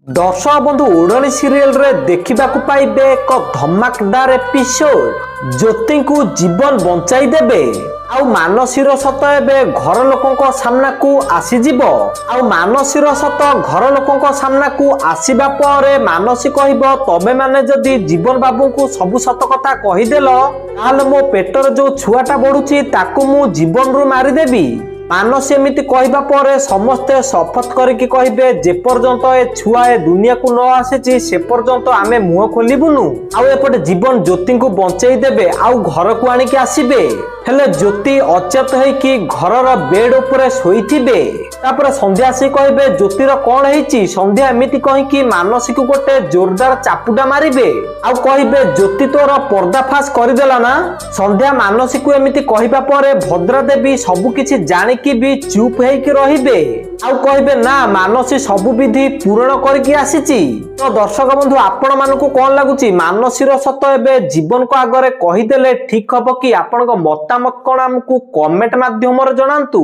दर्शक बंधु ओढ़नी सीरियल रे देखा पाइबे एक धमाकेदार एपिसोड ज्योति को जीवन बंचाई देबे आउ मानसीर सत एबे घर लोकों सामना को आसीजिब आउ मानसीर सत घर लोकों सामना को आसीबा परे मानसी कहब तबे माने जदि जीवन बाबू को सबु सत कथा कहीदेल ताले मो पेटर जो छुआटा बढ़ुची ताकू मु जीवन रु मारिदेबी। मानसी एमिति कहबा परे समस्ते शपथ करिकी कहबे जे पर्यंत ए छुआ ए दुनिया को न आसीची से पर्यंत आमे मुह खोलिबुनु आउ एपटे जीवन ज्योति को बंचाई देबे आउ घर को आनिकी आसीबे। हेले ज्योति अचेत होइकी घरर बेड उपरे शोइथिबे तापर संध्या आसी कहबे ज्योतिर कोन हेची संध्या एमिति कहिकी मानसी को गोटे जोरदार चापुडा मारिबे आउ कहबे ज्योति तोर पर्दाफाश करदेला ना। संध्या मानसी को एमिति कहबा परे भद्रा देवी सब किछि जानि कि भी चुप होइकी रहिबे आउ कहबे ना मानसी सब विधि पूर्ण करके आसीची। तो दर्शक बंधु आपण मानकु कोन लागुची मानसीर सत एबे जीवन को आगरे कहिदेले ठीक हबो कि आपनक मतामत कोन हमकु कमेंट माध्यम रे जणांतु।